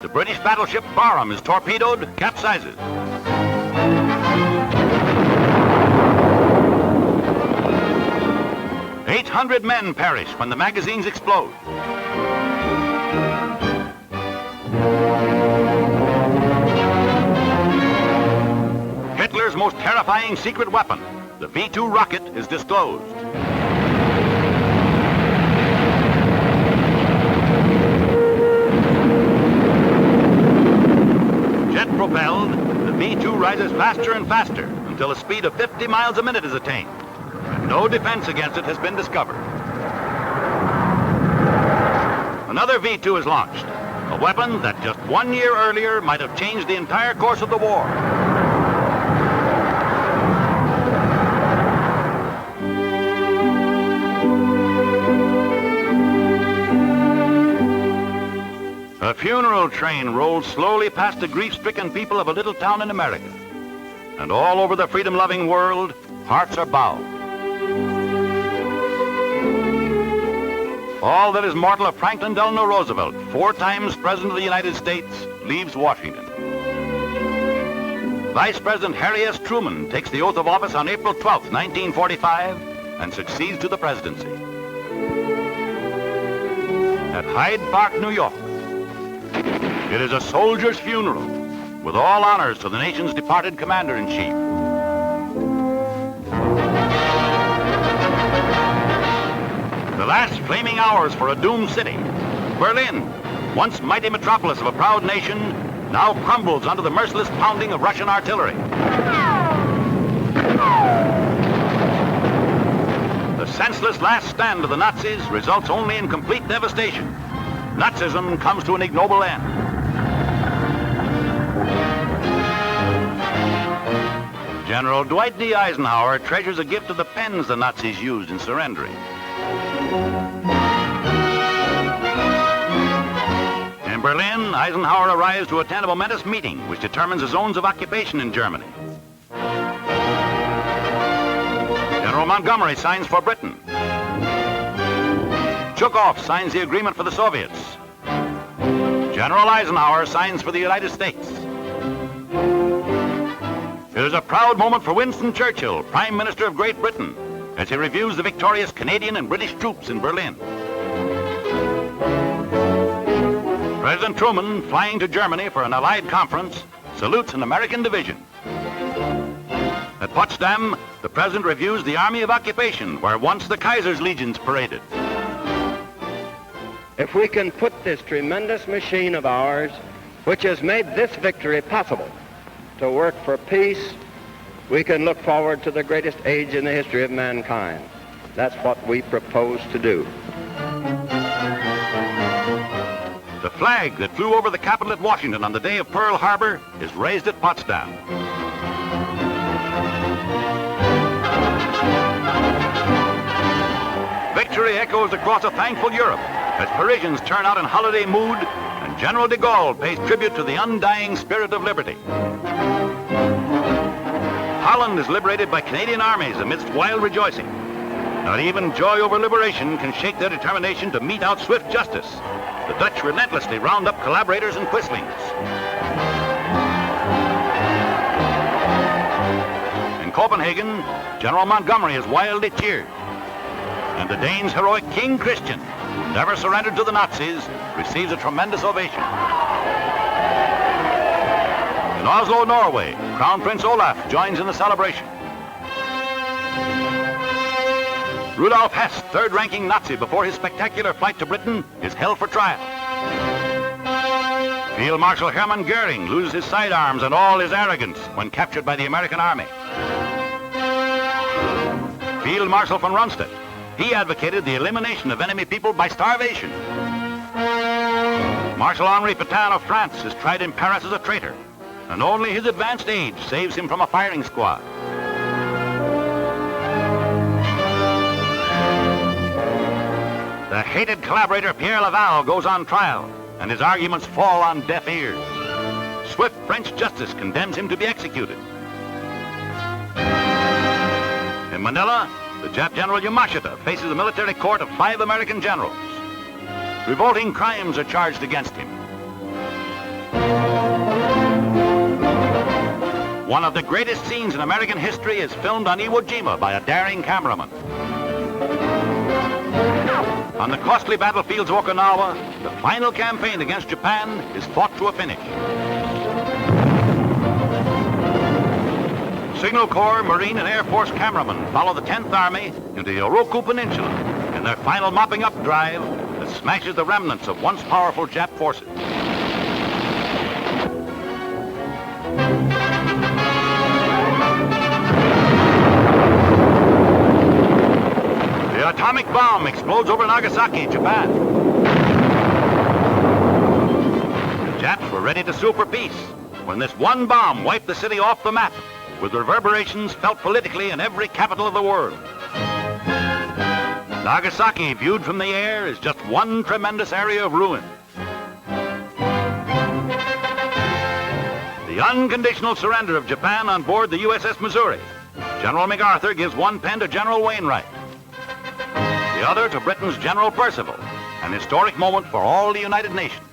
The British battleship Barham is torpedoed, capsizes. "800 men perish when the magazines explode. Hitler's most terrifying secret weapon, the V-2 rocket, is disclosed. Jet-propelled, the V-2 rises faster and faster until a speed of 50 miles a minute is attained. And no defense against it has been discovered. Another V-2 is launched, a weapon that just 1 year earlier might have changed the entire course of the war. A funeral train rolls slowly past the grief-stricken people of a little town in America. And all over the freedom-loving world, hearts are bowed. All that is mortal of Franklin Delano Roosevelt, 4 times President of the United States, leaves Washington. Vice President Harry S. Truman takes the oath of office on April 12, 1945, and succeeds to the presidency. At Hyde Park, New York, it is a soldier's funeral, with all honors to the nation's departed commander-in-chief. The last flaming hours for a doomed city. Berlin, once mighty metropolis of a proud nation, now crumbles under the merciless pounding of Russian artillery. The senseless last stand of the Nazis results only in complete devastation. Nazism comes to an ignoble end. General Dwight D. Eisenhower treasures a gift of the pens the Nazis used in surrendering. In Berlin, Eisenhower arrives to attend a momentous meeting which determines the zones of occupation in Germany. General Montgomery signs for Britain. Zhukov signs the agreement for the Soviets. General Eisenhower signs for the United States. It is a proud moment for Winston Churchill, Prime Minister of Great Britain, as he reviews the victorious Canadian and British troops in Berlin. President Truman, flying to Germany for an Allied conference, salutes an American division. At Potsdam, the President reviews the Army of Occupation, where once the Kaiser's legions paraded. If we can put this tremendous machine of ours, which has made this victory possible, to work for peace, we can look forward to the greatest age in the history of mankind. That's what we propose to do. The flag that flew over the Capitol at Washington on the day of Pearl Harbor is raised at Potsdam. Victory echoes across a thankful Europe as Parisians turn out in holiday mood and General de Gaulle pays tribute to the undying spirit of liberty. Holland is liberated by Canadian armies amidst wild rejoicing. Not even joy over liberation can shake their determination to mete out swift justice. The Dutch relentlessly round up collaborators and quislings. In Copenhagen, General Montgomery is wildly cheered. And the Danes' heroic King Christian, who never surrendered to the Nazis, receives a tremendous ovation. In Oslo, Norway, Crown Prince Olaf joins in the celebration. Rudolf Hess, third-ranking Nazi before his spectacular flight to Britain, is held for trial. Field Marshal Hermann Goering loses his sidearms and all his arrogance when captured by the American Army. Field Marshal von Rundstedt, he advocated the elimination of enemy people by starvation. Marshal Henri Petain of France is tried in Paris as a traitor, and only his advanced age saves him from a firing squad. The hated collaborator Pierre Laval goes on trial, and his arguments fall on deaf ears. Swift French justice condemns him to be executed. In Manila, the Jap General Yamashita faces a military court of 5 American generals. Revolting crimes are charged against him. one of the greatest scenes in American history is filmed on Iwo Jima by a daring cameraman. On the costly battlefields of Okinawa, the final campaign against Japan is fought to a finish. Signal Corps, Marine, and Air Force cameramen follow the 10th Army into the Oroku Peninsula in their final mopping-up drive that smashes the remnants of once powerful Jap forces. The atomic bomb explodes over Nagasaki, Japan. The Japs were ready to sue for peace when this one bomb wiped the city off the map, with reverberations felt politically in every capital of the world. Nagasaki, viewed from the air, is just one tremendous area of ruin. The unconditional surrender of Japan on board the U.S.S. Missouri. General MacArthur gives one pen to General Wainwright, the other to Britain's General Percival, an historic moment for all the United Nations.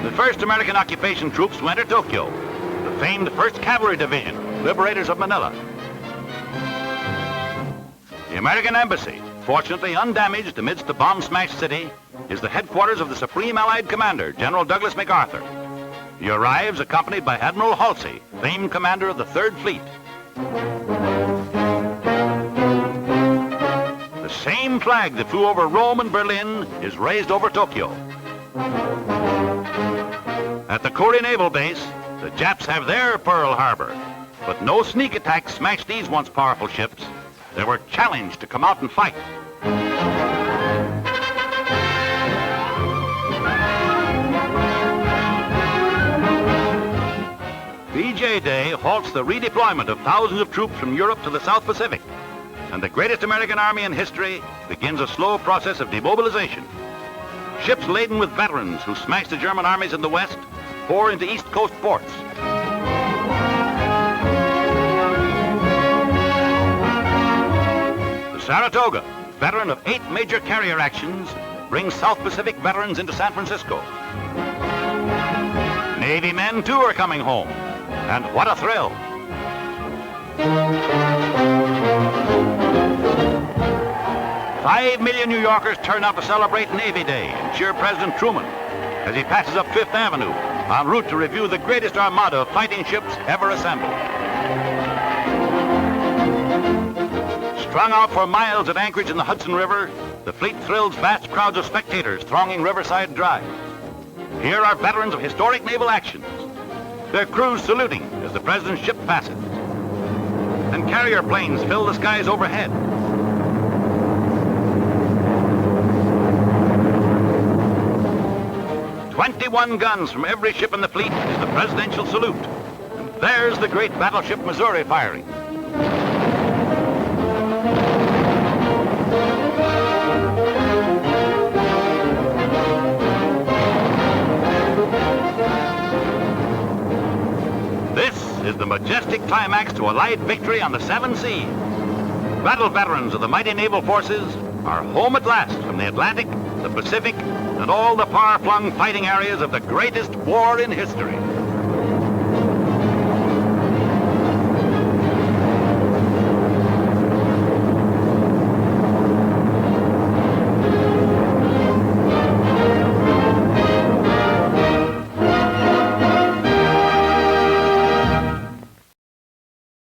The first American occupation troops to enter Tokyo, the famed 1st Cavalry Division, liberators of Manila. The American Embassy, fortunately undamaged amidst the bomb-smashed city, is the headquarters of the Supreme Allied Commander, General Douglas MacArthur. He arrives accompanied by Admiral Halsey, famed commander of the 3rd Fleet. The same flag that flew over Rome and Berlin is raised over Tokyo. At the Korea Naval Base, the Japs have their Pearl Harbor, but no sneak attacks smashed these once powerful ships. They were challenged to come out and fight. VJ Day halts the redeployment of thousands of troops from Europe to the South Pacific, and the greatest American army in history begins a slow process of demobilization. Ships laden with veterans who smashed the German armies in the West pour into East Coast ports. The Saratoga, veteran of 8 major carrier actions, brings South Pacific veterans into San Francisco. Navy men, too, are coming home. And what a thrill! "5 million New Yorkers turn out to celebrate Navy Day and cheer President Truman as he passes up Fifth Avenue en route to review the greatest armada of fighting ships ever assembled. Strung out for miles at anchorage in the Hudson River, the fleet thrills vast crowds of spectators thronging Riverside Drive. Here are veterans of historic naval actions, their crews saluting as the president's ship passes. And carrier planes fill the skies overhead. "21 guns from every ship in the fleet is the presidential salute. And there's the great battleship Missouri firing. This is the majestic climax to Allied victory on the 7 seas. Battle veterans of the mighty naval forces are home at last from the Atlantic, the Pacific, and all the far-flung fighting areas of the greatest war in history.